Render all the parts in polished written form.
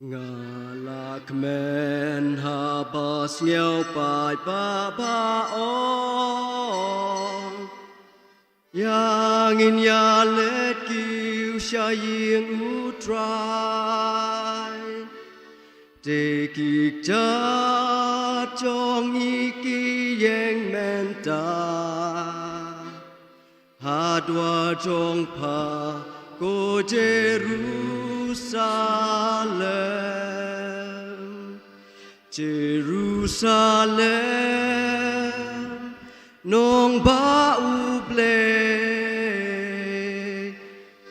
Lạc men hà ba siêu bài ba ba ong yang in ya let kiu sha ying u trai de ki cha chong i ki yang men ta ha dwa chong pa ko Jerusalem, nong ba uble,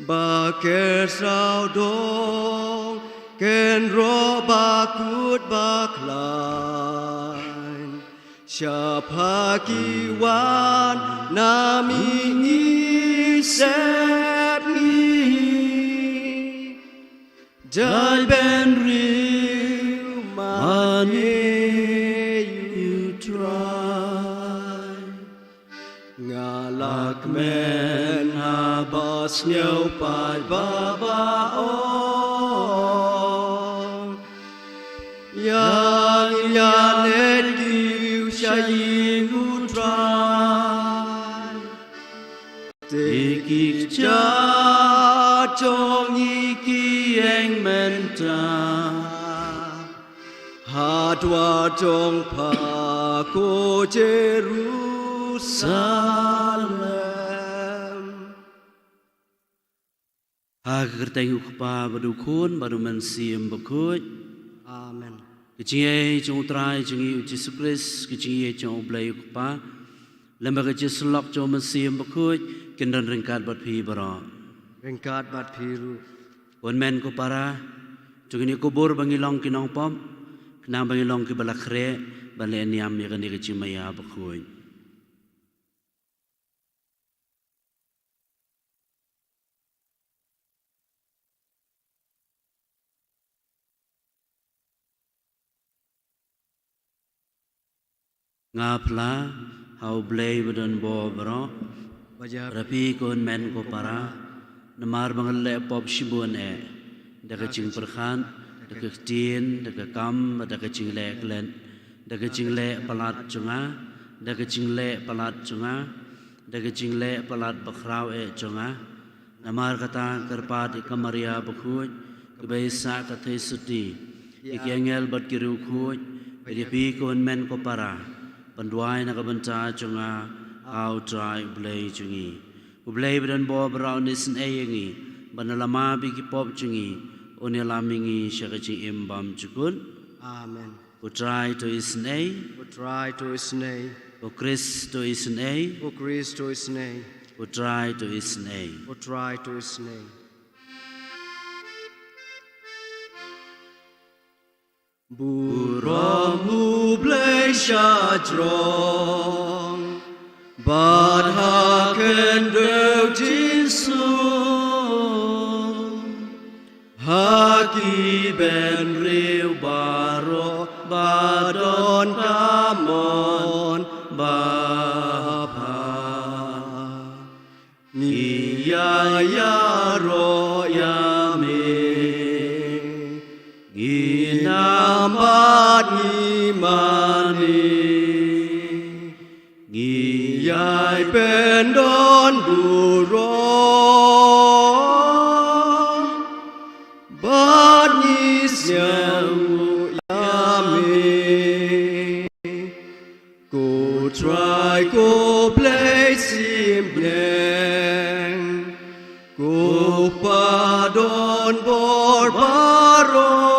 ba ker sao dong, ken ro ba kut ba klein, siapa kiwan nami isep ni, jai ben riu mane you try, ngalak men habas nhau pai ba ba ong, yang ya let kiu sha ying u try, teki cha chong i ki anh men ta ha dwa chong pa ko Jerusalem ha kerteng ukpa badu khun badu man siam bakut amen kecing chung trai chung Jesus Christ kecing chung blai ukpa lembaga jeslok chung man siam bakut kendan ringkat bat phi bara ringkat bat phiru wan men ko para chung ni kubur bangilong kinong pom kenang bangilong ki balakre bale niam ya kan kecing maya bakut ngapla hau blai badan bo bro rapi kon men ko para namar bangalle pop shibun daga ching perkhan daga tin daga kam daga ching le klen daga ching le palat chunga daga ching le palat chunga daga ching le palat bakrau chunga namar kata karpat ikamaria bakhuj kebaisa kathai suti ikyangel bat kiru khuj rapi kon men ko para Panduai nak benta chunga au trai blai chungi blai badan bo brau nisan ayengi banalama bigi pop chungi onelamingi shakachi imbam chukun amen o try to isnay o try to isnay o Christ to isnay o Christ to isnay o try to isnay o try to isnay Buramu blai sha drong Bad ha ken do Jesu Ha ki ben riu baro badon kamon ba pa Ni ya ro ya me Nambat ni mani Ngi yai ben don burong Bad ni siang yami Go try go play simneng Go padon bor barong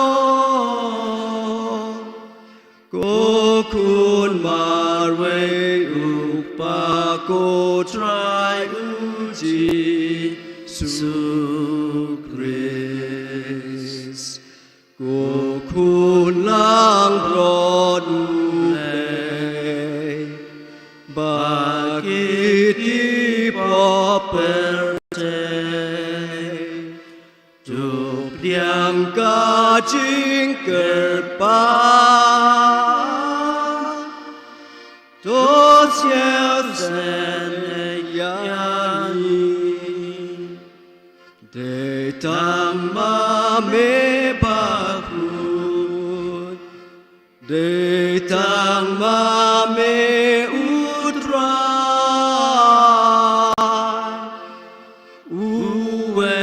Kun marwe ukpa ko try uji su Christ ko kun lang rod ulay bakit ipoperte Chụp điang ca chính kerpa Tốt xeo dần yani Để tăng ma mê bạc tang ma me utra uwe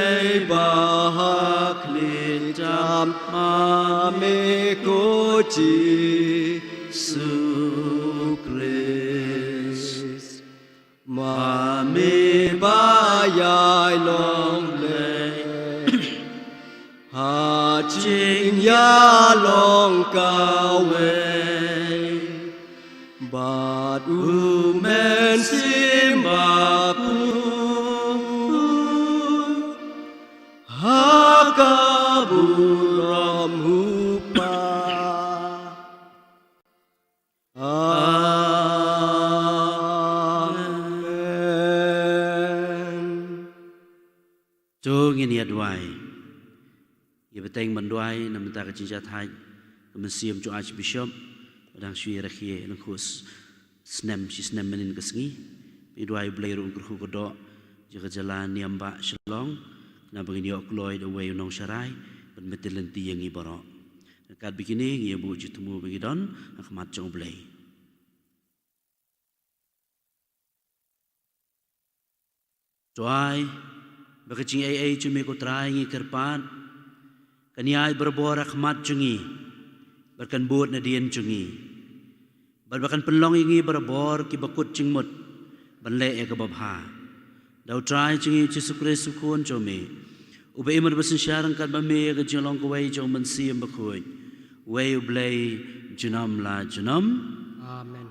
bahak litam ma me koji su Christ ma me bayai long le ha ching ya long cao về bát u men sim ba pu ha ka bu ram hu pa amen cho ngin yat wai ye beteng mandwai na mata ka cinca thai ka siam cho archbishop dang sui rakhie nang khus snem menin ka sngi pidwai blairu kurhu ko do jaga jalan niamba shalong na bagini ok loy the way nong sharai ban metelenti yang ibaro kat bikini ngi bu jutmu bagidon akhmat jong blai Tuai, bakacing ay cumi ko try ngi kerpan, kaniay berbor akhmat cungi, barkan buat na dian cungi, barbakan penlong ngi berbor ki bakut cingmut, banle e kababha, daw try cungi Yesus Kristus kun cumi, ube imar basin syarang kat bame ka jolong kawai jong mensiam bakuy, way ublay junam la junam, amen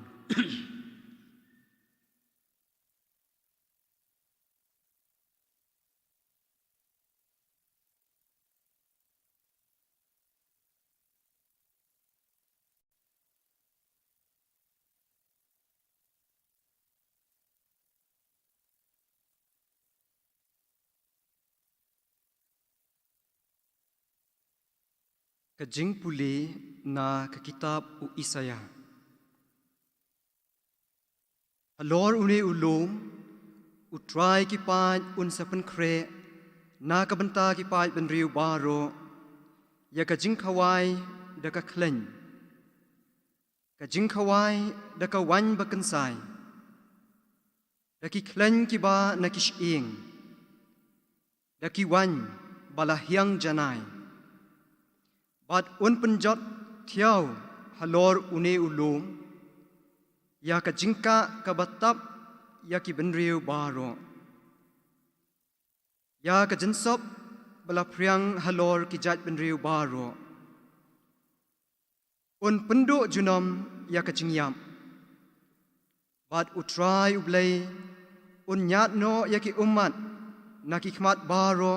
Kajing puli na ke kitab u Isaya. Halor une ulum utrai ki pai un sapen kre na ka banta ki pai ben riu baro ya kajing khawai da ka klen. Kajing khawai da ka wan bakan sai. Da ki klen ki ba na kish ing. Da ki wan balahyang janai. Bat un penjot tiaw halor une ulum ya ka jingka ka batap ya ki benriu baro ya ka jinsop bala priang halor ki jat benriu baro un pendu junom ya ka jingyam bat utrai ublay un nyat no ya ki umat na ki khmat baro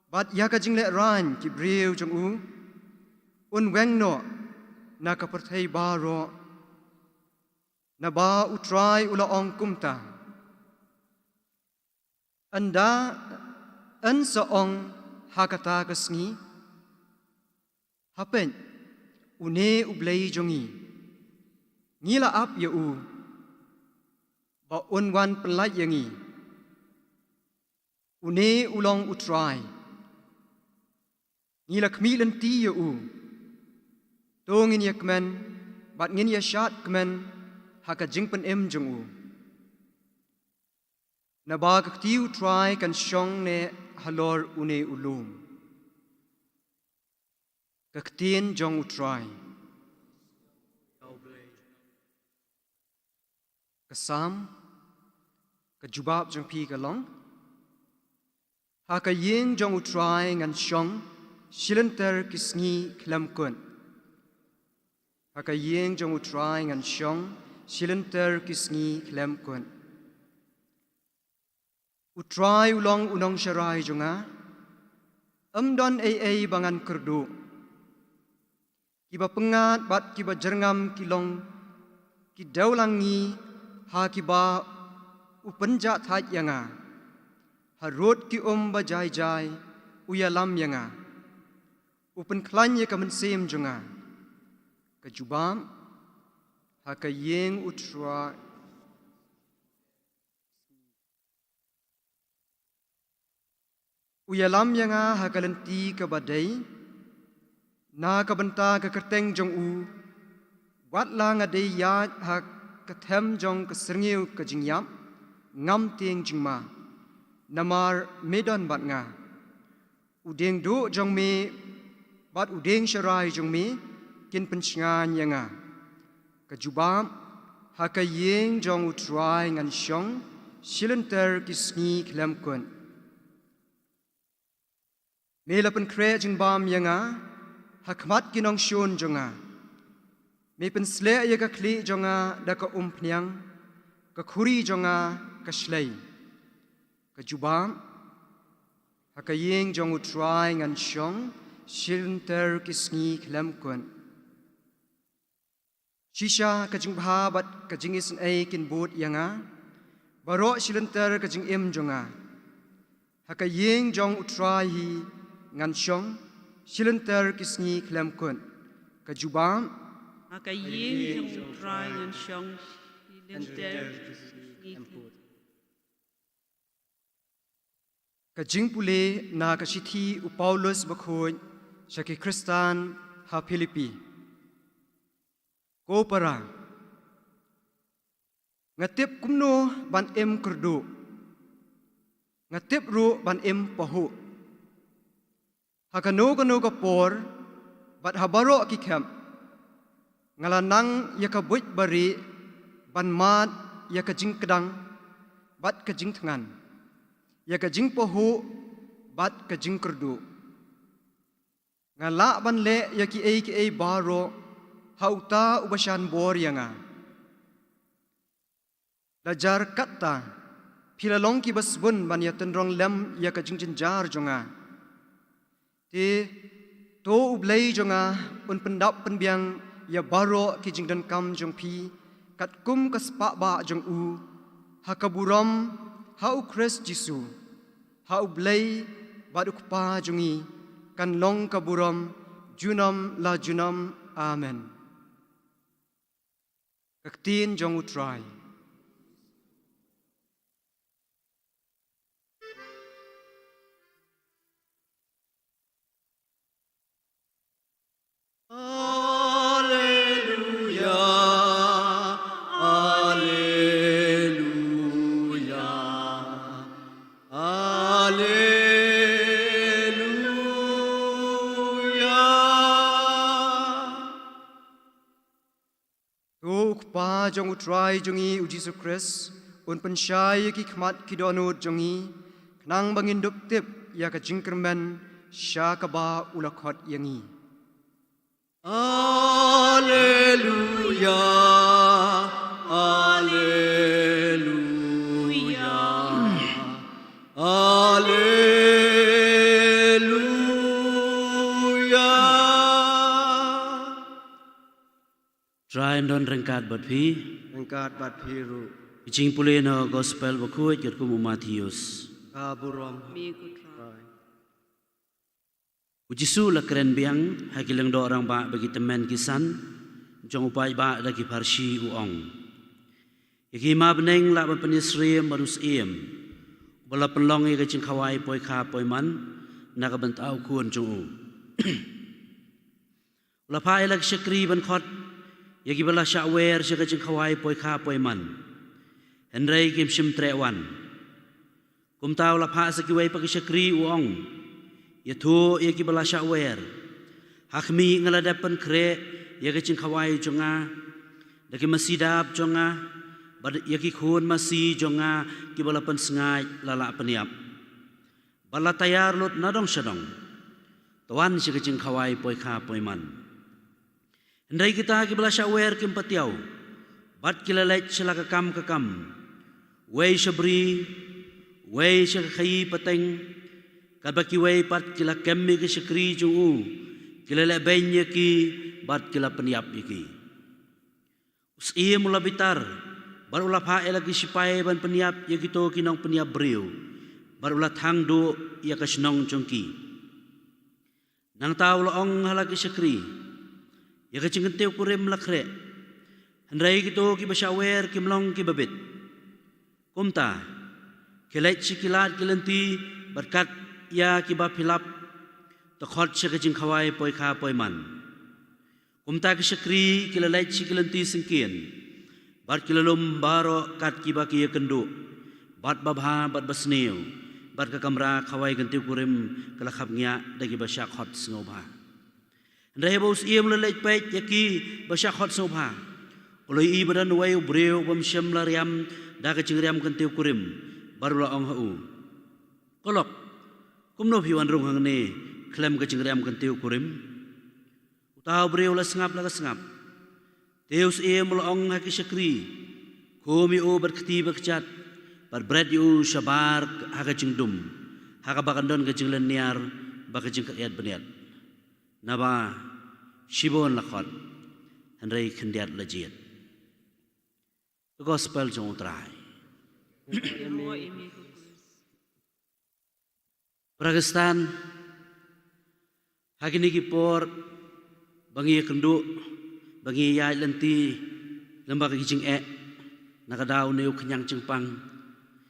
Bat ya ka jingle ran ki briu jong u un weng no na ka perthai baro na ba utrai ula ong kumta anda an sa ong hakata kasngi hapen une ublei jongi ngila ap ya u ba un wan pelai yangi une ulong utrai Ngila kmilan ti ya u. Tongin ya kmen, bat ngin ya syat kmen, haka jingpan em jong u. Naba kaktiu try kan syong ne halor une ulum. Kaktien jong u try. Kasam, kajubab jong pi kalong. Haka ying jong u try ngan syong, Shilenter kisngi klam kun. Haka yeng jong utrai ngan syong, shilenter kisngi klam kun. Utrai ulong unong syarai jonga, amdon ay bangan kerdu. Kiba pengat bat kiba jerngam kilong, kidaw langi ha kiba upenjat hat yanga. Harut ki bajai jai, uyalam yanga. Upen klanya ka mensim jonga. Kajubam haka yeng utra uyalam yanga haka lenti ka badai na ka banta ka kerteng jong u Wat lang ade ya hak kathem jong keserngiu kejingyam ngam tieng jingma namar medan bat nga udeng do jong me bat udeng sharai jong me kin penchngan yanga kejubam hakayeng jong utrai ngan shong silenter kisngi klem kun mela pen kre jing bam yanga hakmat kinong shun jonga me pen sle ya ka kli jonga da ka pnyang ka khuri jonga ka shlei ka jubam hakayeng jong utrai ngan shong silenter kisngi klem kun shisha ka jing bha bat ka jing is ai kin but yanga baro silenter ka jing em jonga hakayeng jong utrai hi ngan shong silenter kisngi klem kun ka jubam Hakayeng jong utrai ngan shong silenter ka jing pule na ka sithi u Paulus bakhoi shaki Kristan ha Philippi ko para ngatip kumno ban em kurdu ngatip ru ban em pahu hakano kano ka por bat habaro ki kem ngalanang ya ka buit bari ban mat ya ka jing kedang bat ka jing thangan ya ka jing pahu bat ka jing kurdu ngala ban le ya ki ei baro hauta ubashan bor yanga lajar katta philalong ki basbun ban ya tendrong lem ya ka jing jar jonga ti to ublei jonga un pendap penbiang ya baro ki jing dan kam jong pi kat kum kaspa ba jong u hakaburam hau Christ Jisu hau blei baduk pa jongi kan long kaburam junam la junam amen kaktin jong utrai jong utrai jongi u Jesus Christ un pensyai ki khmat ki donut jongi nang bangin dup tip ya ka jingkermen sya ka ba ulakhot yangi Alleluia Alleluia Alleluia Try and don't rengkat bat phi engkat bat phiru Jing pule no gospel bakhuit kat kum Matius kaburam me ku trai Ujisu la keren biang hakilang do orang ba bagi temen kisan jong upai ba da ki parsi uong Yaki ma beneng la ban penisriem barus iem bala penlong ye ka jing khawai poi kha poi man na ka ban tau kun jong u La pa elak syakri ban khot Yaki bala syawer syaka jing khawai poi kha poi man Henry kim sim trewan kum tau la pa sakiwai pa ki syakri uong Yathu yaki bala syawer hakmi ngaladapan kre yaki jing khawai jonga daki masidap jonga bad yaki khun masi jonga ki bala pan sengai lala peniap bala tayar lut nadong syadong tuan syaka jing khawai poi kha poi man Hendai kita ki bala syawer kim patiau bad kilalait selaka kam wei syabri wei syaka khai pateng Kabaki wei pat kila kemmi ke syakri jungu kila le benya ki bat kila peniap iki us iya mula bitar bar ula phae lagi sipai ban peniap ya kito kinong peniap beriu bar ula thang do ya ka snong jongki nang tau loong halaki syakri ya ka cingenteu kurem lakre handrai kito ki basyawer ki mlong ki babit kumta kelait sikilat kilenti berkat ya kiba philap takhot se ka jing khawai poi kha poi man Kumta ke syakri kila lait sikilanti sengkian. Bat kila lom baro kat kibaki ya kendu. Bat babha bat basneu. Bat ke kamera kawai ganti kurim kala khabnya dagi basyak hot sengobha. Ndai baus iem lait pait yaki basyak hot sengobha. Uloi i badan wai breu bam syam lariam daga cingriam ganti kurim barulah ong hu. Kolok kumno piwan rung hang ni klem ke cingriam ganti kurim. Tahu beriau lah sengap. Teus ia melong haki syakri. Kumi u berketi berkecat. Berbred u syabar haka cingdum. Haka bakandon ke cinglen niar. Baka cingkayat beniat. Naba shibon lakot. Henry kendiat lejiat. The gospel jong utrai. Pakistan. Haki ni kipor. Bangi kendu, bangi ya lenti, lembaga kijing nakadaw na yung kanyang cingpang.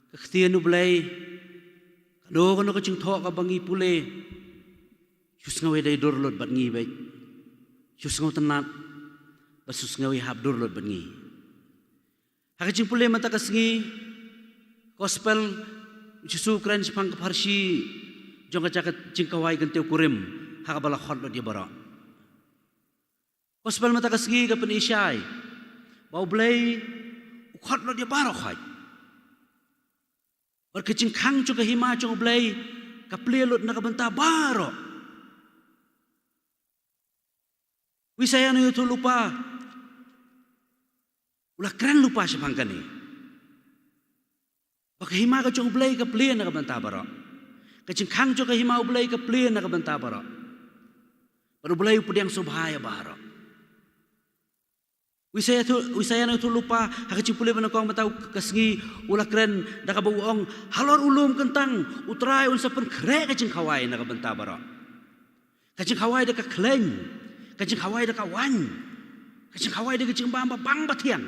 Kaktiyan no blay, kano kacing thok ka bangi pule, sus ngawi day dorlod bat ngi bay, sus ngaw tanat, basus ngawi hab dorlod bat ngi. Hakacing pule mata kasngi, gospel, susu kren sipang kaparsi, jong kacakat cingkawai gantiw kurim, hakabala khot dia barak. Gospel mata kasgi kapan isyai. Bau belai ukhat lo dia baro khai. Berkecing kang juga hima cung belai kaplelot na kabanta baro. Wisaya no itu lupa. Ulah keren lupa sepangkani. Baka hima ka cung belai kaplien na kabanta baro. Kecing kang juga hima belai kaplien na kabanta baro. Baru belai pudiang subhaya baro. Wisaya na itu lupa hakacing pulih manakong matau kasngi ulah keren dakabawaong halor ulum kentang utray unsa pen kre kacing kawai nakabenta baro. Kacing kawai daka kleng, kacing kawai daka wan, kacing kawai daka cing bamba bang batiang.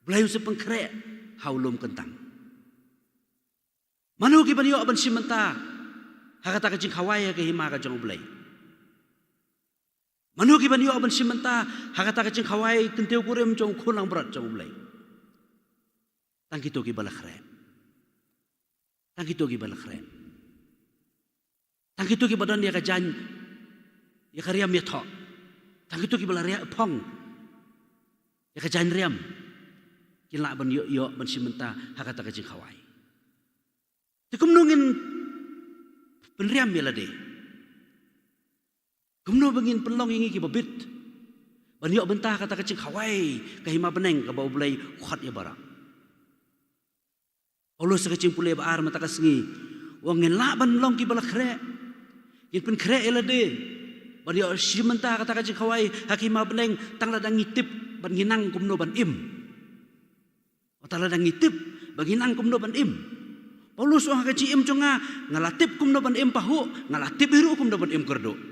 Belai unsa pen kre haulum kentang. Manu ki baniyo aban simenta hakata kacing kawai ka hima ka jong belai. Manu ki baniyo aban simenta hakata kacing kawai kenteu kurim jong kulang berat jong belai. Tangki to ki bala khrem. Tangki to ki bala khrem. Tangki to ki badan dia ka jan ya kariam ya tho. Tangki to ki bala ria pong. Ya ka jan riam. Kila ban yo ban simenta hakata kacing kawai. Tikum nungin penriam ya lade. Kumno bangin penlong ingi ki babit. Banyo bentah kata kacing kawai kahima beneng ka bau belai khat ya bara. Olo sa kacing pulai baar mata kasngi. Wangin la ban long ki bala kre. Yin pen kre elade. Banyo simenta kata kacing kawai hakima beneng tang ladang ngitip ban ginang kumno ban im. O tang ladang ngitip ban ginang kumno ban im. Paulus wang kacing im conga ngalatip kumno ban im pahu ngalatip biru kumno ban im kerdo.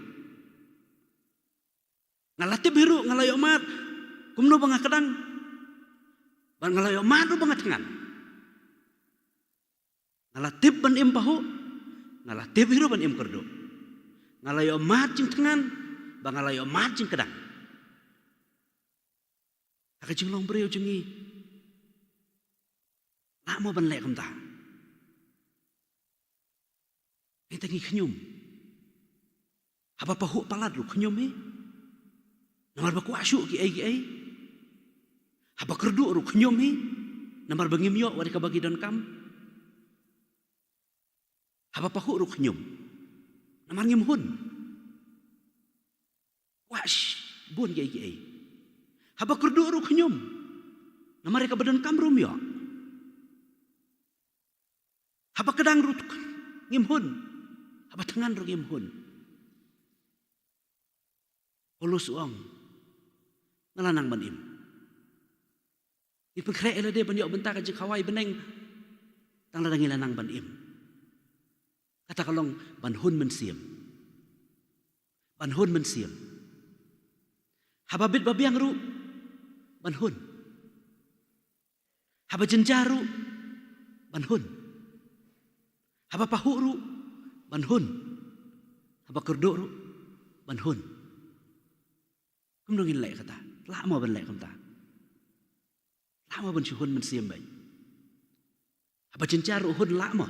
Ngalatip biru ngalayo mat kumno banga kadang ban ngalayo mat banga tengan ngalatip ban im pahu ngalatip biru ban im kerdo ngalayo mat cing tengan bang ngalayo mat cing kadang aka cing long breu cingi la mo ban lek kamta kita ngi knyum apa pahu palat lu knyum Namar baku asyuk ki ai. Haba kerdu ru knyomi. Namar bangim yo wari ka bagi don kam. Haba pahu ru knyom. Namar ngim hun. Wash bun ki ai. Haba kerdu ru knyom. Namar ka badan kam rum yo. Haba kedang ru ngim hun. Haba tangan ru ngim hun. Ulus uang. Ngalanang banim. Ipun kre elade banyo bentar kajik kawai beneng tang ladang ilanang banim. Kata kalong banhun mensiam. Banhun mensiam. Hababit babiang ru banhun. Haba jenjaru banhun. Haba pahuru banhun. Haba kerdo ru banhun. kumdongin lek kata lama ben lek kamta lama ben syuhun men siam bay apa cencar uhun lama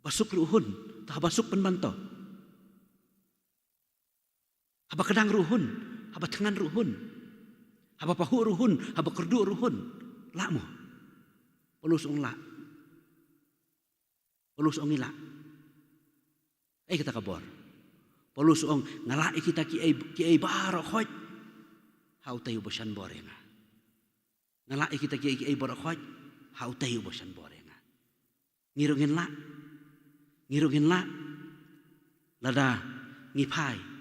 apa suk ruhun ta apa suk pen banto apa kedang ruhun apa tangan ruhun apa pahu ruhun apa kerdu ruhun lama polus ong la polus ong ila kita kabor polus ong ngala kita ki ai baro khoj hau tayu bosan borenga ngala kita ki ai baro khoj hau tayu bosan borenga ngirungin la lada ngipai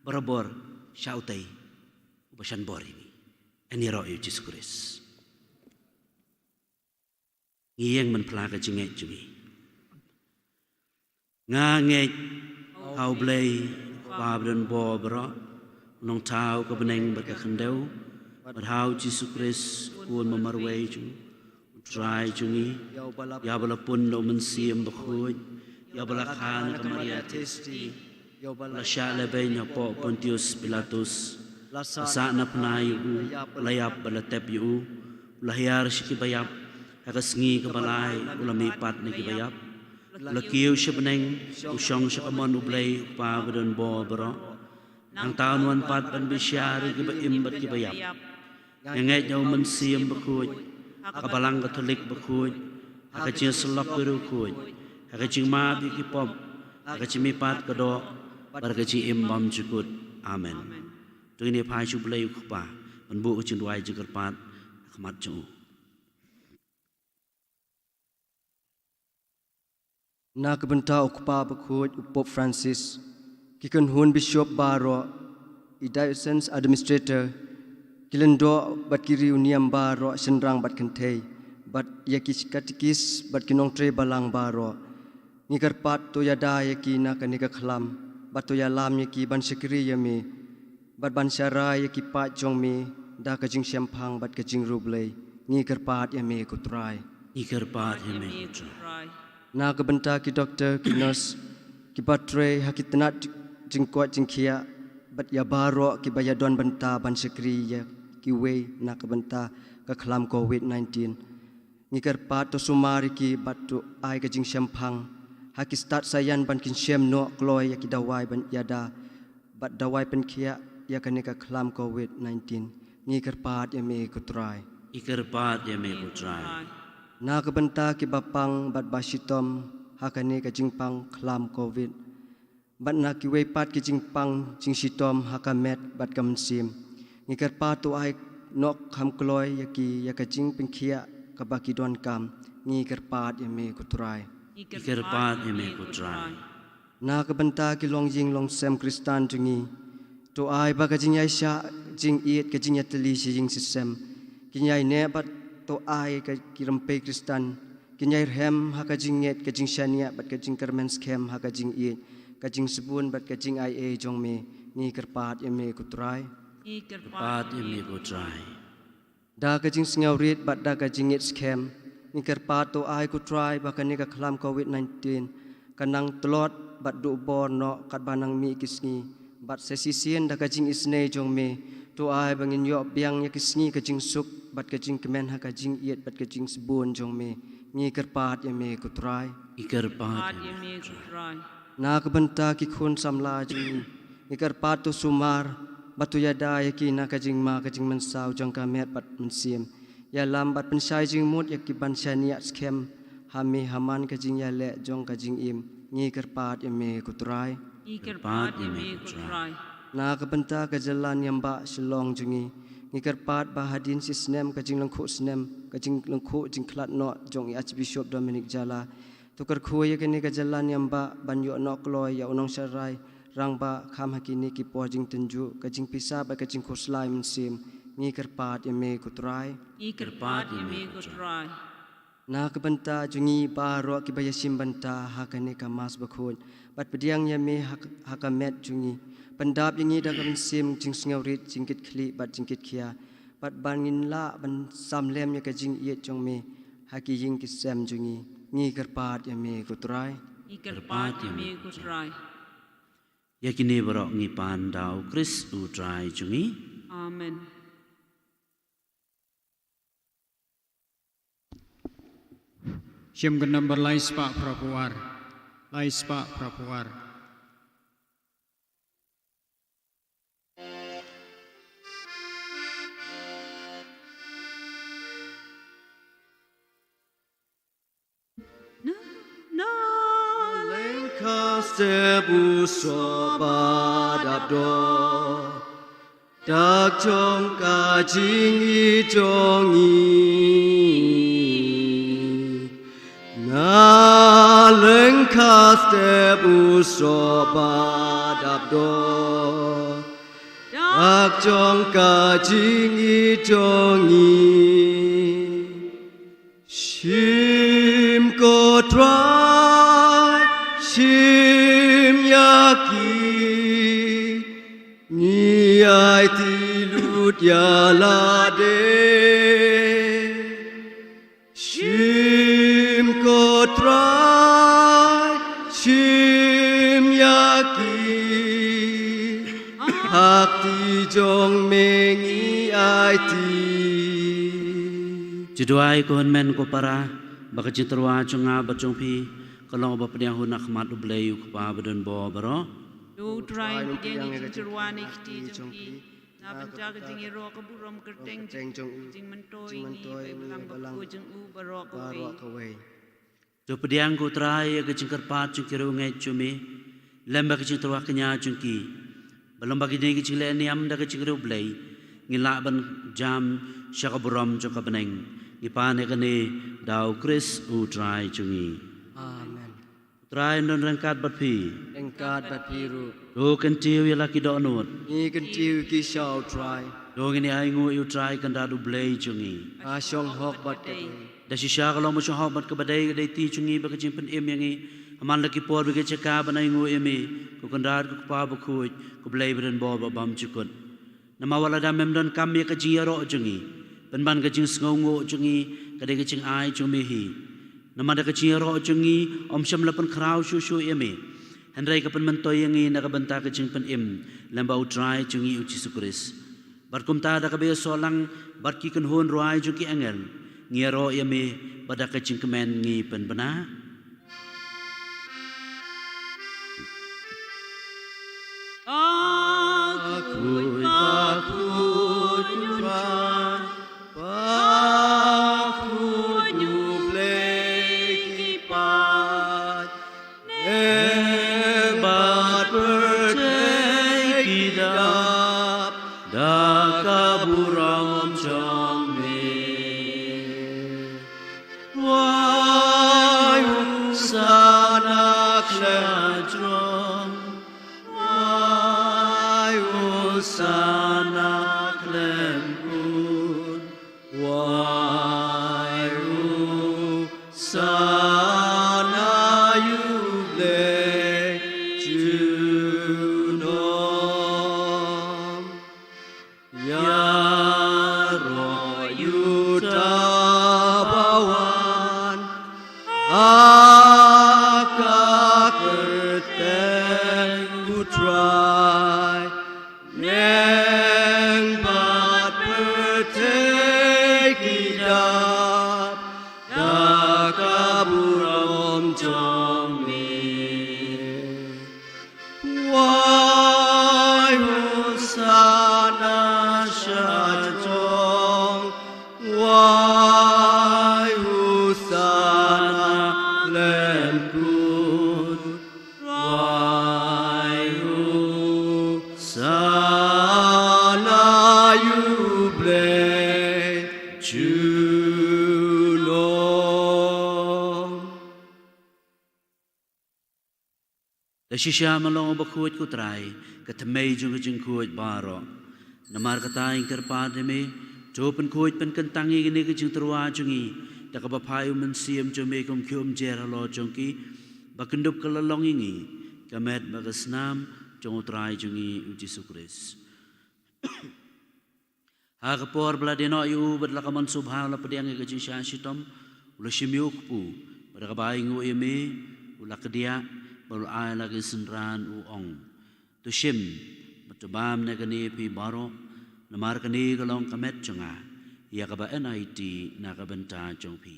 barabor syau tay bosan borini ani ro Jesus Christ ngiyeng men plaga jinge jumi ngange hau blay babden bo bro nong tau ka beneng berkakendeu berhau Jesus Christ kun memarway ju try jungi ya bala pun lo men siam bakhuj ya bala khan ka Maria testi la shala benya po Pontius Pilatus sa na pnayu layap bala tep yu lahyar shikibayap agasngi ka balay ulami pat ni kibayap lakiw siya beneng usyong siya kamon ublay pabadon bo bro ang taon wan pat panbisyari kibayimbat kibayap ngayat yaw man siyam bakhuj kabalang Katolik bakhuj akaching selok birukuj akaching mabi kipop akaching mipat kado barkaching imbam jukut amen tu ini pai sublay ukpa manbu uchin duai jukar pat akmat jung na kabenta ukpa bakhuj Pope Francis kikan hun Bishop Baro i Diocese Administrator kilendo bat kiri uniam Baro senrang bat kentei bat yakis katikis bat kinong tre balang Baro ngikar pat to yada yaki na kanika khlam bat to yalam yaki ban sekri yami bat ban syara yaki pat jongmi da kajing syampang bat kajing rublei ngikar pat yami kutrai ikar pat yame kutrai na kabenta ki doktor ki nurse ki patre hakitnat jingkuat jingkia bat ya Baro ki bayadon benta ban sekri ya ki we na kabenta ka khlam COVID-19 ngikar pat to sumari ki bat to ai ka jing syampang haki start sayan ban kin syam no kloy ya ki dawai ban yada bat dawai pen kia ya kanika khlam COVID-19 ngikar pat ya me kutrai ikar pat yame kutrai na kabenta ki bapang bat basitom hakane ka jingpang khlam COVID bat na ki we pat ki jingpang jingsitom hakamet bat kamsim ngikar pat to ai nok kham kloy ya ki ya ka jing pen kia ka baki don kam ngikar pat ya me kutrai ikar pat yame kutrai na kabenta ki long jing long sem Kristan jungi to ai ba ka jing yaisha jing iet ka jing yatli si jing sistem kinyai ne bat to ai ka kirampe Kristan kinyai hem ha ka jing net ka jing shania bat ka jing kermen scam ha ka jing iet ka jing sebun bat ka jing ai e jong me ni kerpat ya me kutrai ikar pat yame kutrai da ka jing singau rit bat da ka jing it scam ni kerpat to ai kutrai ba ka ni ka khlam COVID-19 kanang telot bat du bor no kat banang mi kisngi bat sesisien da ka jing isne jong me to ai bangin yo biang ya kisngi ka jing suk bat ka jing kemen ha ka jing iet bat ka jing sebun jong me ni kerpat ya me kutrai ikar pat pat yame kutrai na kabenta ki khun samla jing ni kerpat to sumar batu yada ya ki na ka jing ma ka jing mensau jong ka met bat mensim ya lam bat pensai jing mut ya ki ban shania scam hami haman ka jing ya le jong ka jing im ni kerpat ya me kutrai ikar pat yame kutrai na kabenta ka jalan yang ba shalong jungi ni kerpat ba hadin si snem ka jing langkhu snem ka jing langkhu jing klat no jong ya Archbishop Dominic Jala tukar khuya ka ni ka jalan yang ba ban yo no kloy ya unong sarai rang ba kham hakini ki po jing tenju ka jing pisa ba ka jing khoslai mensim ni kerpat ya me kutrai ikar pat yame kutrai na kabenta jungi Baro ki bayasim banta hakane ka mas bakhun bat pediang ya me hakamet jungi pandap yangi da kan sim jing singaurit jingkit khli bat jingkit khia bat bangin la ban samlem ya ka jing yet jong me haki jing ki sem jungi ni kerpat ya me kutrai ikar pat yame kutrai yakini barok ngi pandau Kris utrai jungi. Amen. Siem ke number lai spa prapuar. Lai spa prapuar. Sebu sobat abdo dak chong ka jing i chong i na leng ka sebu sobat abdo dak chong ka jing i chong i shim ko try shim yaki ni ai ti lut ya la de shim ko try shim yaki hak ti jong mengi ai ti Juduai kohon men ko para baka citrwa chunga bachong pi kalong ba pnya hun akhmat ublei ku pa badon bo baro. Do try to get it to Rwani Kiti Jumpi. Nabantaga Jingi Rock Burum Kerteng Jing Mantoi Balang Bakujang Uber Rock away. Jo pediang ku trai ke jingkar pat jingkiru ngai cumi lembak citrwa kenya jungki belum bagi ni kecil ni am dak jingkiru blei ngilak ban jam syakaburam jo kabeneng ipane kene dau Kris utrai jungi. Amen. Trai non rangkat bat pi. Engkat bat biru. Do kentiu ya laki do nut. Ni kentiu ki shall try. Do ngini ai ngu yu trai kan dadu blei jungi. Asyong hok bat ke. Da shisha kalau mo hok bat ke badai dai ti jungi ba kecing pen em yangi. Aman laki por ba ceka ba nai ngu emi. Ku kan dad ku pa ba ku blei beren bo ba bam cukut. Nama wala da mem don kam ya kecing ro jungi. Pen ban kecing sngongo jungi kadai kecing ai cumi hi. Nama da kecing ro jungi om syam lapan krau susu emi. Hendrai kapan mentoy yangi nakabanta kecing pen em lembau trai jungi uci Kris. Barkum ta da kabe solang barki kan hon roai jungi angel. Ngiaro emi pada kecing kemen ngi pen bena. Bakut try. Bakut blei ki pat. Embat bertek idap. Dakaburam jong me. Wai usanak Sajrom Wai sanak lempun. Wai sana yuble junom Yaro yutabawan akakerten putrai neng bat bertek idap dakaburam jong me Wai husana syajong Wai husana lempun Wai husana yuble junom Da shisha malong bakuat ku trai katamay jung jung kuat baro. Namar kata ingkar pademe jopen kuat pen kentangi gini kejung terwa jungi. Da kabapayu mensiam jome kum kium jeralo jongki bakendup kelalong ingi kamet bagasnam jong trai jungi uji Kris. Ha kapor bladeno yu badlakaman subhanallah pediang kejung syashitom ula shimiukpu pada kabaingu eme ula kedia baru ai lagi senran uong tu shim matubam na kani pi baro namar kani kalong kamet chunga ya kaba NIT na kabenta chong pi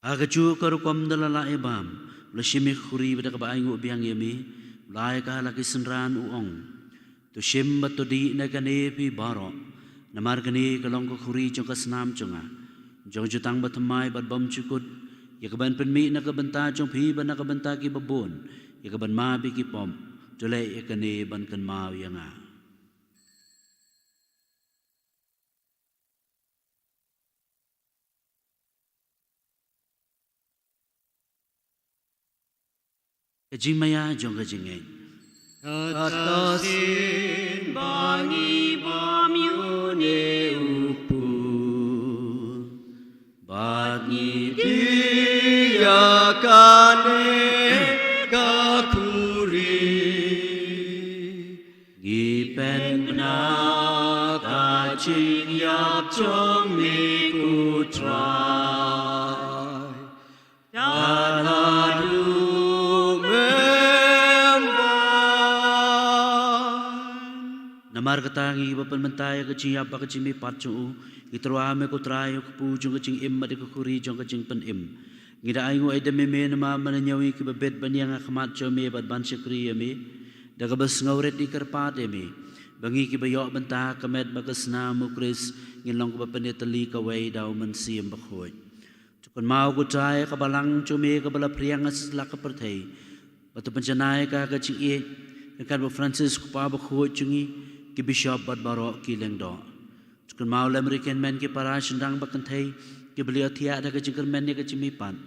Agaju karukom dalala ebam lashimi khuri bada kaba aingu biang yemi lai ka laki senran uong tu shim batodi na kani pi baro namar kani kalong ko khuri chong kasnam chonga jong jutang batamai bat bom chukut ya kaban penmi na kabenta chong pi ban na kabenta ki babon ya kaban ma bi ki pom tole ya kani ban kan mau yanga Kajing maya jong kajing ngay Atasin bangi bom yune upu Bagi dia kane kakuri Gipen na kaching yap chong mi kutrai Tanadu Namar katangi bapan mentaya kacing apa kacing mi patcu Gitrwa me kutrayo kupu jong kacing im madi kukuri jong kacing pen im Ngida aingu aida me me nama mananyawi ki babet banyang akhamat jo me bat ban syakri me Daga bas ngauret di kerpat me Bangi ki bayok benta kamet bakasna mukris ngilong bapan tali kawai daw mansiam bakhoy Tukun mau kutrayo kabalang jo me kabala priang asla kapertai Batu pencanai ka kacing e Kan ba Francis kupa bakhoy jungi ki bishop bat barok ki lengdo Tukun mau lemriken men ki para sendang bakantai ki beliau tiada ka jingker men ni ka cimipan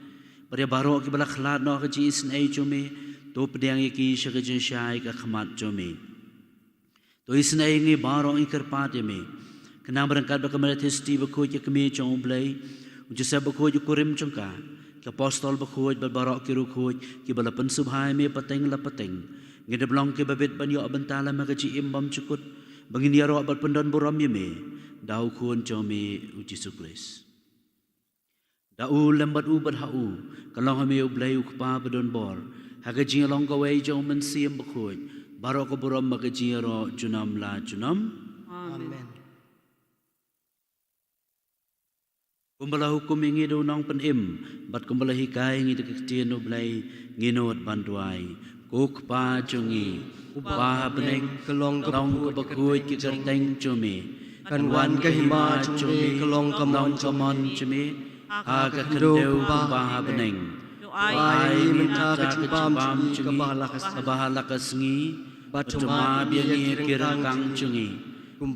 Pada barok ki bala khalat no ka ji isin ai jome to pediang ki sya ka jin syai ka khamat jome To isin ai ngi barok i kerpat me Kenang berangkat ba kamera testi ba ko ki kemi chong blai Unju sa ba ko ju kurim chongka Ka apostol ba ko ba barok ki ru ko ki bala pensubhai me pateng la pateng Ngida blong ke babet banyo bentala magaji imbam cukut bangin yaro abal pendon buram yeme dau kun jome uji sukres dau lembat u badhau kalong hame ublai ukpa bedon bor hagaji long ka wei jom men siem bakhoy barok ko buram magaji yaro junam la junam Amen kumbala hukum ingi do nong pen im bat kumbala hikai ngi de kitien ublai nginot banduai Kuk pa chungi pa beneng Kelong long bakui ki kerteng chumi Kan wan kahima chungi kelong long kamon chumi aga kendeu pa beneng ai minta kacibam chungi kabahala kasngi batuma biangi kirang chungi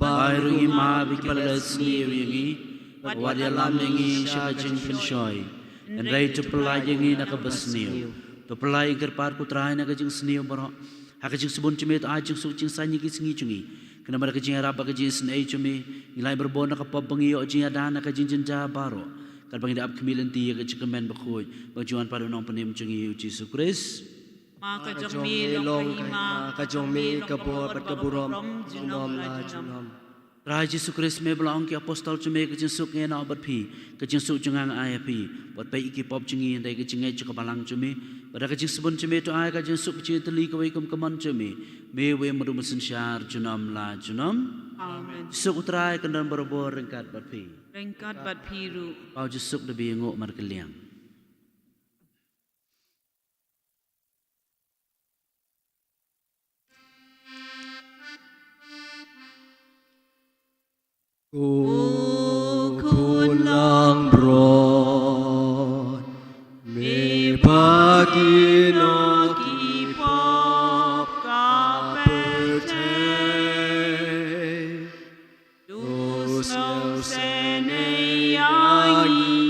bai rungi ma bikilas ni wingi wadialam ngi syakajing penshoy and rai to pelayangi nakabasniu To pelai kerpar putra na kajing seniu baro hakajing sebun cumi to ajing sucing sanyi ki sengi cungi kena bar kajing arab kajing senai cumi nilai berbon na kapap bangi o jing ada na kajing jenja baro kan bangi dap kemilen ti kajing kemen bakhoy bajuan pada nong penim cungi uci sukris Kajong mi long kahima Kajong mi kabor bat kaburom Junom la junom Raja Sukris me belong ki apostol cumi kajing suk nge na obat pi kajing suk jungang ayah pi buat pai iki pop cungi dai kajing nge cukabalang cumi pada kajing sebun cumi tu ayah kajing suk kajing teli kawai kum kaman cumi me we meru mesin syar junam la junam Amen Suk utrai kendan berbor rengkat bat pi Rengkat bat piru Pau jesuk debi ngok mar keliang Kulang bron Me bagi no ki pop kapete Dus no sene yangi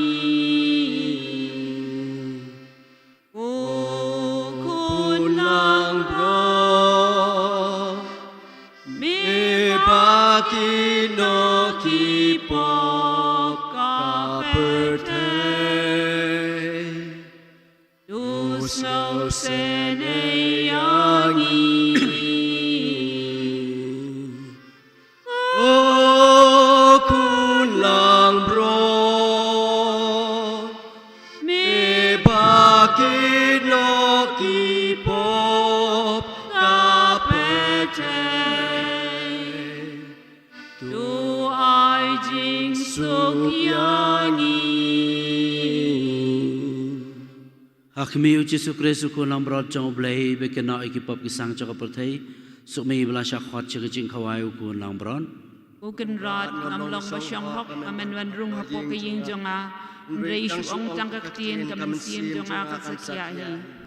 Kulang bron Me bagi no ki pop kapete Dus no sene yangi Oh jing suk yangi. Hakmi uci sukre suku lambrot jong oblei bekena ikipop kisang cakap pertai sukmi belasyak hot cekecing kawai uku lambron. Bukan rot ngam long basyong hok amen wan rung hapo kaying jonga. Ndrei shuong tangka ketien kamen siem jonga kaksakiahi.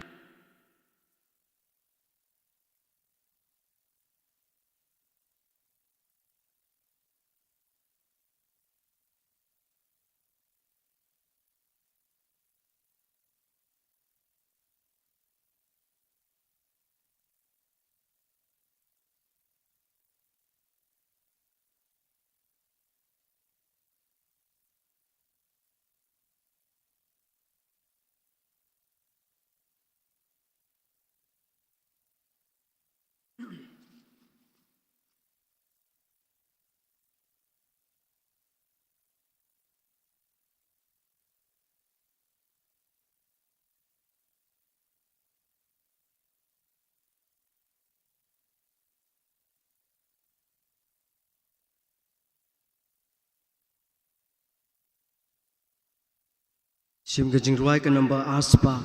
Sim kejing ruai ke number aspa.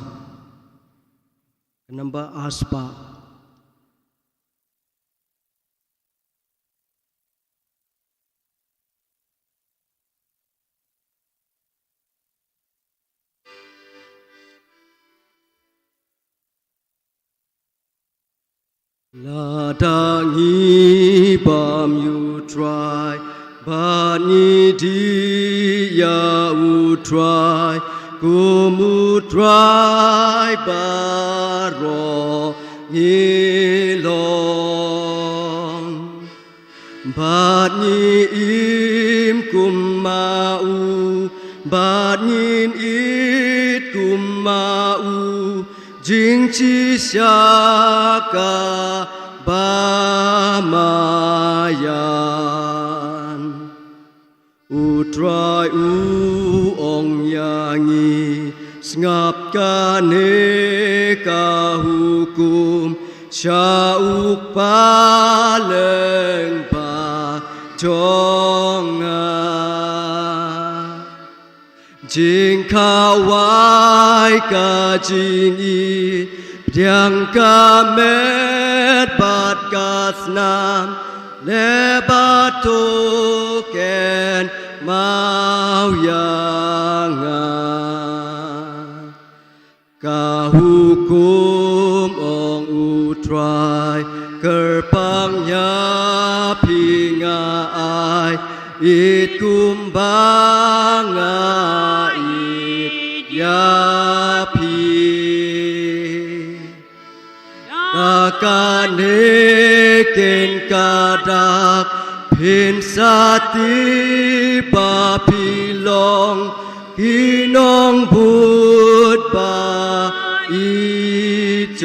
Ke number aspa. Ladangi bam you try, bani dia u try. Kumu try baro ngilong Badni im kumau Badnin it kumau Jingci syaka bamayan Utrai ong yangi Ngap kane ka hukum Syauk paleng pa jonga Jing kawai ka jing i Pdiang ka met bat ka snam Lebat token mau yangan Kahukum ong utrai kerpangnya pingai it kumbanga it yapi Nakane ken kadak pin sati papilong Kinong bud ba ijonga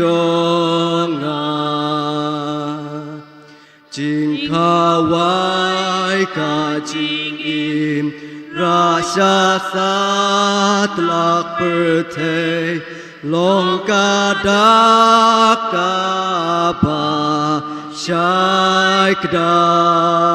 Jing kawai ka jing im Rasya satlak pertei Long kadak kaba syai kedar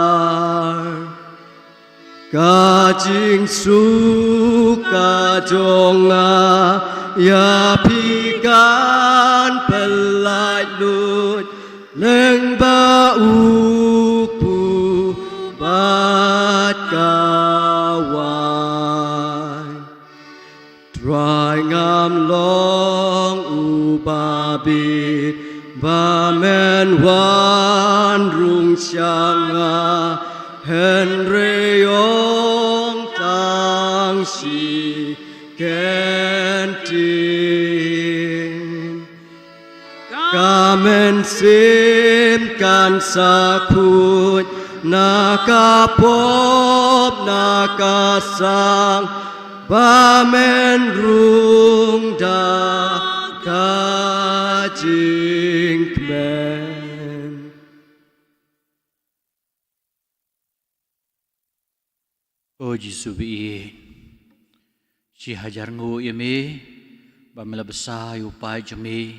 Kajing suka jonga Ya pikan pelai lut Leng baupu bat kawai Try ngam long ubabit Bamen wan rung syanga Henryong tang si kentin Kamen sim kan sakut Nakapop nakasang Bamen rung da kajing kmen O Jisu bi si hajar ngu yemi bamela besar upai jemi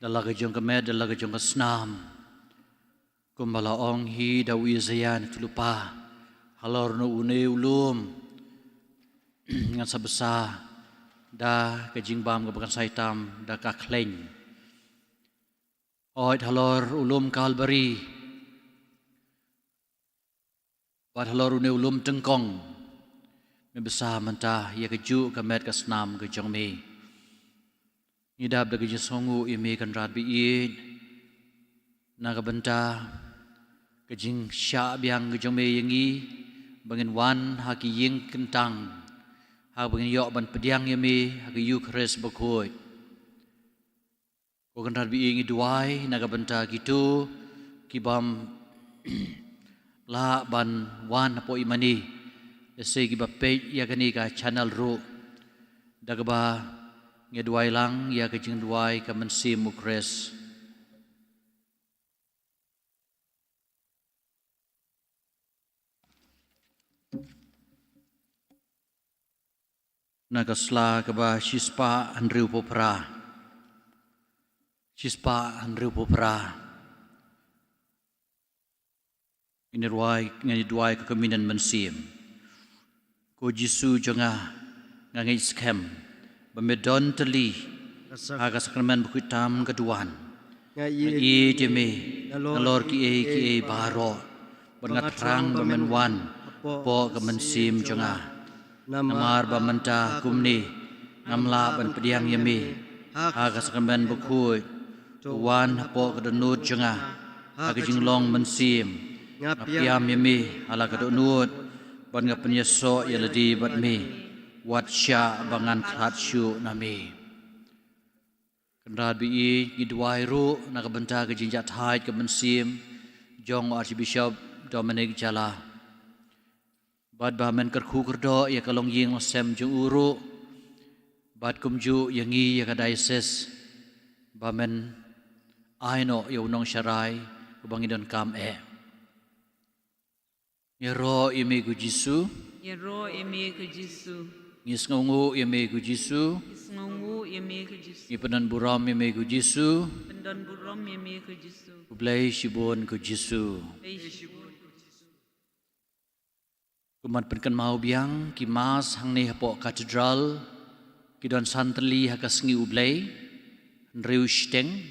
dalaga jong kemed dalaga jong kesnam kumbala ong hi dawi zayan tulupa halor no une ulum ngan sabesa da kejing bam kebakan saitam da ka kleng oit halor ulum kalbari wat halor une ulum tengkong membesa mentah ya keju kamet kasnam ke jongme idap da kejing songu ime kan rat biin naga benta kejing sya biang ke jongme yengi bangin wan haki ying kentang ha bangin yok ban pediang yemi haki yu kres bakoi ko kan rat biin ngi duai naga benta gitu kibam la ban wan po imani ese ki bape ya kani ka channel ru dagba ngeduai lang ya ke jing duai ka mensi mukres nagasla ka ba shispa andriu popra Inerwai ngai duai ke keminan mensim. Ko Jisu jonga ngai skem. Bamedon teli aga sakramen bukitam keduan. Ngai jeme nalor ki e baro. Bangat terang bamenwan po ke mensim jonga. Namar bamenta kumni ngamla ban pediang yemi. Aga sakramen bukui tuan po ke denut jonga. Aga jinglong mensim. Ngapiam yemi ala kadok nuut ban ngapenyeso yaladi bat mi wat sya bangan khat syu nami kendrat bi gidwai ru nak benta ke jinjat hai ke mensim jong Archbishop Dominic Jala bad bamen kerku kerdo ya kalong ying sem jung uru bad kumju yangi ya kadaises bamen aino ya unong syarai bangidon kam Yero ime ku Jisu. Yero eme ke Jisu. Ngis ngungu ime ku Jisu. Isngongu eme ke Jisu. Ipenan buram ime ku Jisu. Pendan buram eme ke Jisu. Ublay shibon ku Jisu. Kumat penkan mau biang kimas hang ni hapo katedral kidon santeli hakasngi ublay nriu shiteng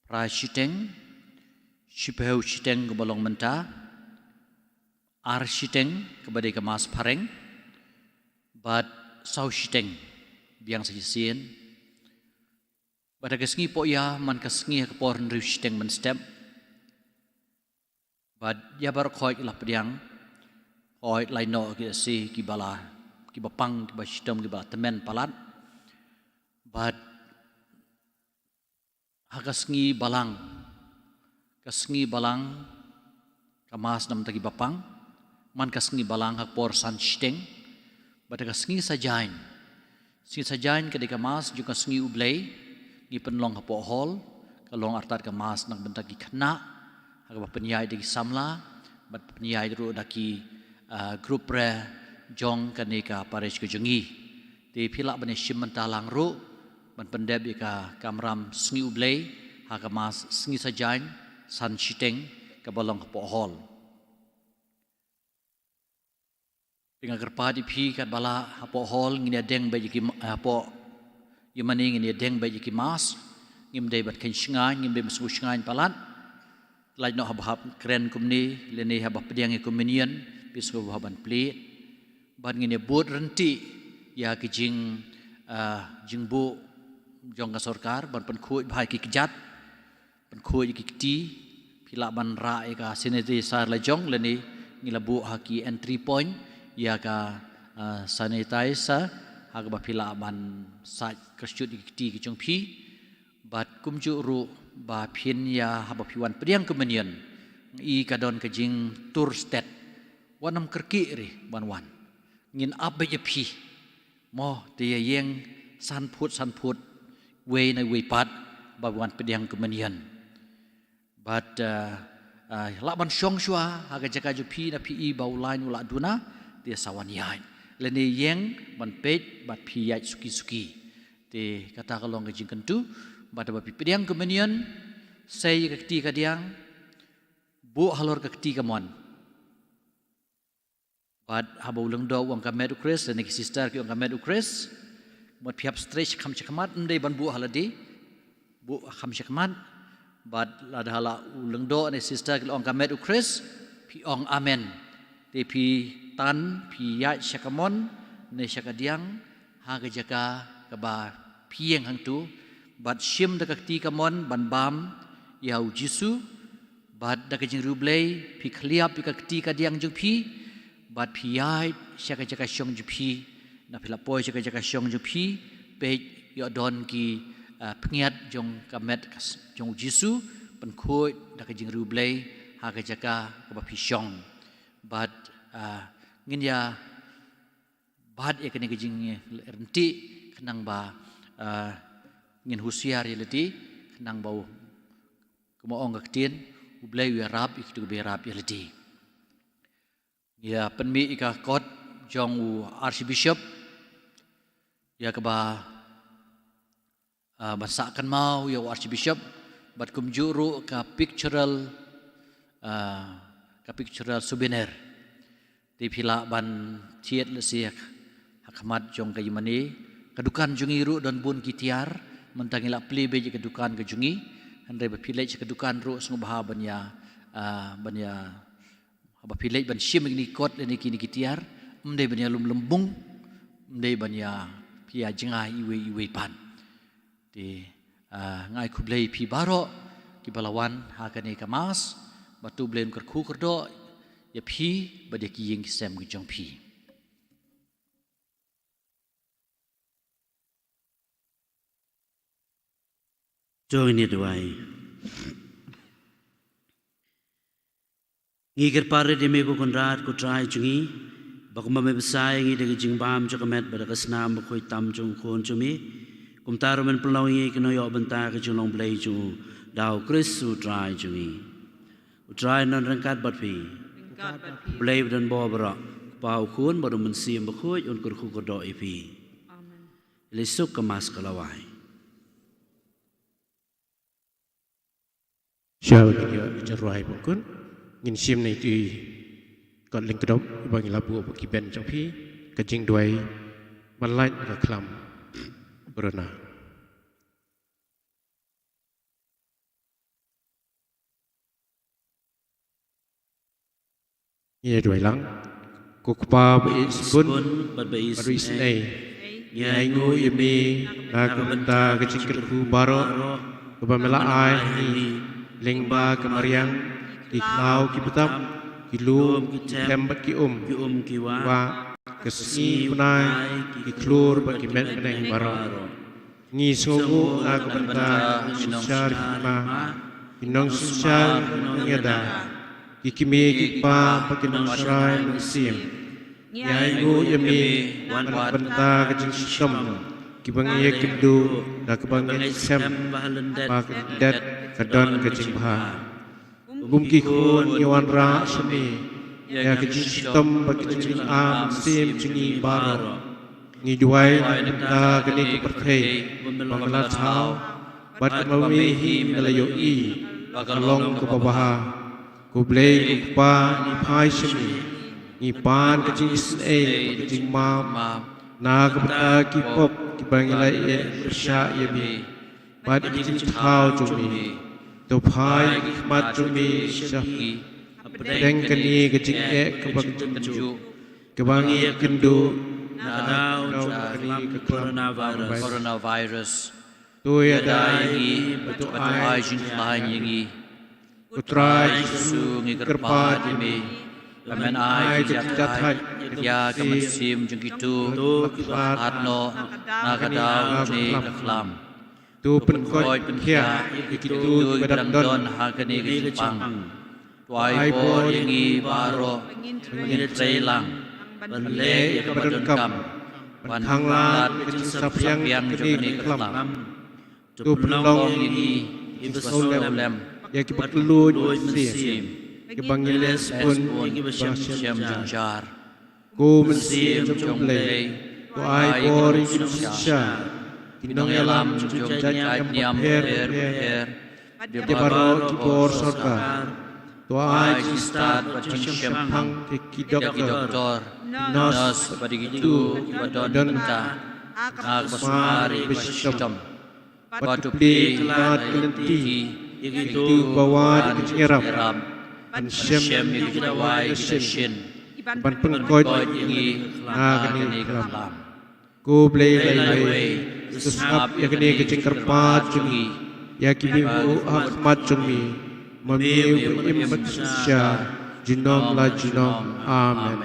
pra shiteng shipeu shiteng kebalong mentah Arshiteng kepada kemas pareng, bad sau shiteng biang sajisian. Pada kesngi po ya man kesngi kepor nriu shiteng men step. Bad ya bar khoi lah pediang, khoi laino kita si kibala, kibapang kiba shitom kiba temen palat. Bad hakasngi balang, kesngi balang kamas nam tagi bapang. Man kasngi balang hak por san shiteng bada kasngi sajain kadika mas juga kasngi ublay ngi penlong hapo hol kalong artat ka mas nang bentagi kena hak penyai dagi samla bat penyai ru daki grup re jong kanika parish ke jengi ti philak bane shimentalang ru ban pendeb ka kamram sngi ublay hak mas sngi sajain san shiteng ka balong hapo hol dengan kerpadi pi kat bala hapo hol ngini deng bayi ki hapo yamani ngini deng bayi ki mas ngim dei bat ken shngai ngim dei masu shngai palat lai no hab kren kumni leni hab pediang communion pisko haban pli ban ngini bot renti ya ki jingbu jong ka sarkar ban pen khoi bhai ki kjat pen khoi ki ti phila ban ra e ka sineti sar la jong leni ngilabu haki entry point ya ka sanitizer hak ba phila ban sa kersyut di ki jong phi bat kumju ru ba phin ya haba phiwan pediang kemenian i kadon kejing tur stat wanam kerki ri ban ngin abe je phi mo te yeng san phut we na we pat ba wan pediang kemenian bat la ban syong shwa ha jaka ju phi na phi i ba ulain ula duna dia sawan yai leni yeng ban pet bat phi yai suki te kata kalong ke jingkentu bat ba pediang kemenian sei ke ti ka diang bu halor ke ti ka mon But haba ulang do wang kamet ukris dan iki sister ki wang kamet ukris. Mot piap stretch kham chakmat ndai ban bu haladi. Bu kham chakmat. But lada hala ulang do ne sister ki wang kamet ukris. Pi ong amen. Te pi tan pi ya shakamon ne shakadiang ha ga jaka ka ba pieng hang tu. But shim da kakti kamon ban bam yau jisu. But da kajing rublei pi khliap pi kakti kadiang jung pi. But pi yai shaka jaka shong ju pi. Na pilapoi shaka jaka shong ju pi. Pe yo don ki pengiat jong kamet jong jisu. Pen khoi da kajing rublei ha ga jaka ka ba pi shong. But ngin ya bad ya kene kajing renti kenang ba ngin husiar ya leti kenang bau kumaong kaktin ublay ya rap iktu be rap ya leti ya penmi ika kot jong u archbishop ya kaba basakan mau ya archbishop bat kumjuru ka pictorial souvenir di pila ban tiet lesiak hakmat jong kayimani kedukan jungi ru dan bun kitiar mentangila plebe je kedukan ke jungi andre bapilai je kedukan ru sungbaha banya bapilai ban sim ni kot ni kini kitiar mde banya lum lembung mde banya pia jenga iwe pan di ngai kublai pi baro ki balawan hakani kamas batu blen kerku kerdo ya pi badaki ying sem ki jong pi Jong ini doai. Ngikir pare di meko konrad ko try jungi. Bakuma me besai ngi degi jingbam jokamet bada kasnam bakoi tam jong kon jumi. Kumtaro men pelau ngi keno yo bentar ke julong blai jungu. Dau Kristu try jungi. Try non rangkat batpi. Blai dan bawa berak. Pau kun baru mensiam bakoi unkur kukur do ipi. Lesuk kemas kalawai. Siapa dia cerai pun, ngin sim ni tu kat link kedop bagi labu bagi ben jampi, kajing duai, balai ke kelam berena. Ia duai lang, kukpa beis pun, beis nei, ia ingu imi, nak benda kajing kerku baro, kebamela ai ni. Lengba kemariang diklau ki betam ki lum ki tembat ki wa kesni punai ki klur bagi met meneng baro ngi sogu aku benta syar ma inong syar ngeda ki kimi ki pa pakin syai sim nyai go yemi wan benta kecing system ki bangi kedu da kebangi sem pak dat kadon kecing bah gumki kun yawan ra semi ya kecing sistem bagi kecing am sim cingi baro ngi duai da kini keperthai bangla thau bat mawi hi melayo i bakalong ko babaha ko blei ko pa ni phai semi ngi pan kecing se kecing ma na kebata ki pop ki bangila e bersya yemi bat kecing thau cumi to phai mat cumi syafi deng kani kecing e kebang kenju kebangi kendu nadau kani ke coronavirus tu ya dai betu ai jin lain yingi utrai su ngi kerpa dimi lamen ai jat ya kemesim jeng itu atno nakadau ni kelam tu penkoi penkia ikitu bedam don hakani kepang tuai bo yangi baro ngin trailang banle kepadon kam ban hanglat kecing yang jeni kelam tu penolong yangi ibesolem ya kipatlu sim kebangiles pun syam jar ku mensim jomplei tu ai bo rinsa Kinong yalam jujanya nyam her dia baro kibor sorga Tua Ai Stad Bacim Pang Ki Doktor Nos Nos Badigitu Badon Ta Akbasmari Bashtam Batu Pli Kelat Kelenti Itu Bawa di Eram An Shem Yudawai Shin Ban Pengkoi Ingi Nagani Kelam Ko Blay Susap Yakni Kecing Kerpat Jungi Yakini Ahmad Jumi Mamiu Immat Syah Jinom la Jinom Amen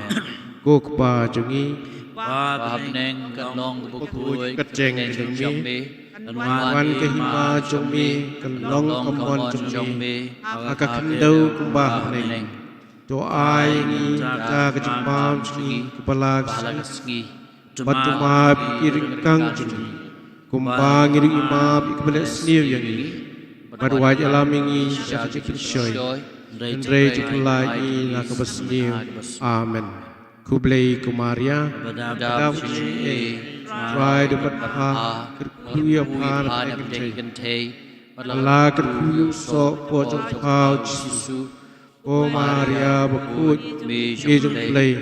Ko Kpa Jungi Bahab Neng Kalong Bukui Keceng Jungi Wan Kehima Jumi Kalong Amon Jumi Akakendau Kumbah Neng Doa Ini Ta Kejimpam Jungi Kepala Kesgi Batuma Pikiring Kang Jungi Kumbang Iri Imam Ikbalik Senir Yang Ini Baruaj Alamingi Syakit Kishoy Andre Jukulai Nakabasnir Amen Kublai Kumaria Badam Cini Try the Batha Kerkuya Pan Ekente Bala Kerkuya Sok Pojong Pau Jisu O Maria Bakut Ejong Play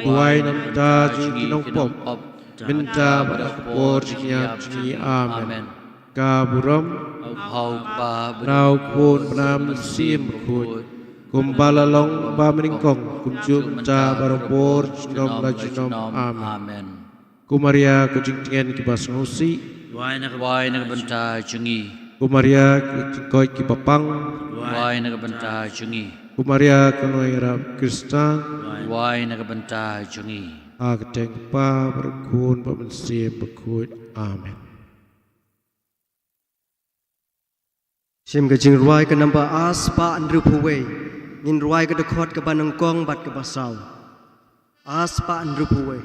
Buai Namda Jinong Pop Minta Badakpor Jinyap Jini Amen Kaburam Hau Pa Rau Pun Benam Sim Berkut Kumbala Long Ba Meningkong Kunjung Minta Barapor Jinom La Jinom Amen Amen Kumaria Kujingtingan Kibas Ngusi Wai nak benta jungi Kumaria Kujingkoi Kibapang Wai nak benta jungi Kumaria Kunoi Rab Krista Wai nak benta jungi Akateng Pa Berkun Babensim Berkut Amen Sim ke jing ruai ke namba as pa andru puwe ngin ruai ke dekot ke banang kong bat ke basau as pa andru puwe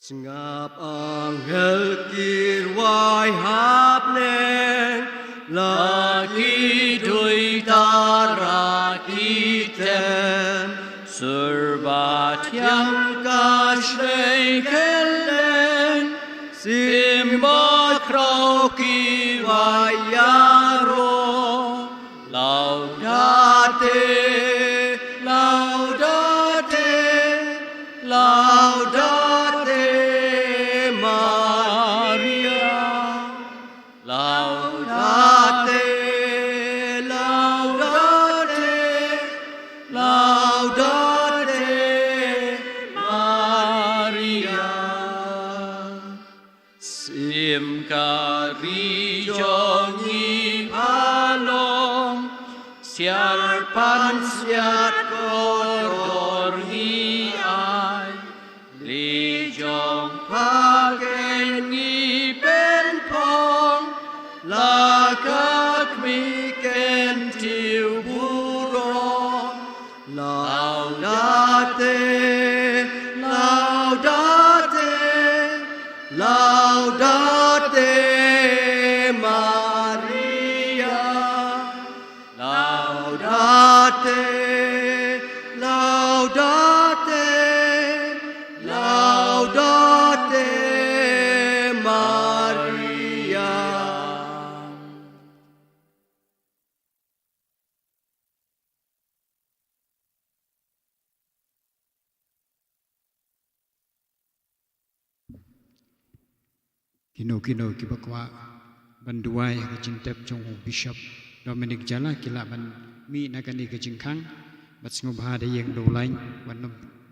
Singap anghel kirwai hap neng laki dui tara kitem serbat yang kashrei kelen simba kroki vayaro laudate laudate laudate Maria laudate laudate laudate Maria Sim kari jongi palong siar pan siat kodor ngi ai li jong pagen ngi pen pong lakak mi ken tiu buro laudate laudate Laudate Maria Laudate Laudate Laudate Maria Kino kibakwa banduai kejintep jong Bishop Dominic Jala kila ban mi nakani kejingkang bat ngubha de yang do lain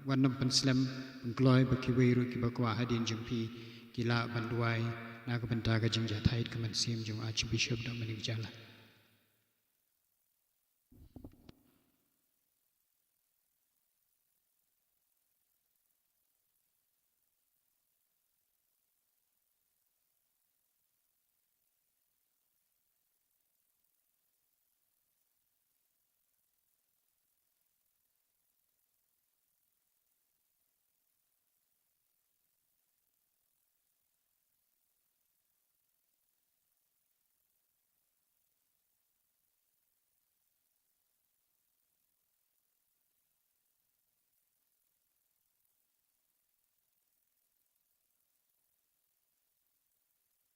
wanam penslam pengkloi bakiweru kibakwa hadin jempi kila banduai nak benta kejing jathait keman sim jong Archbishop Dominic Jala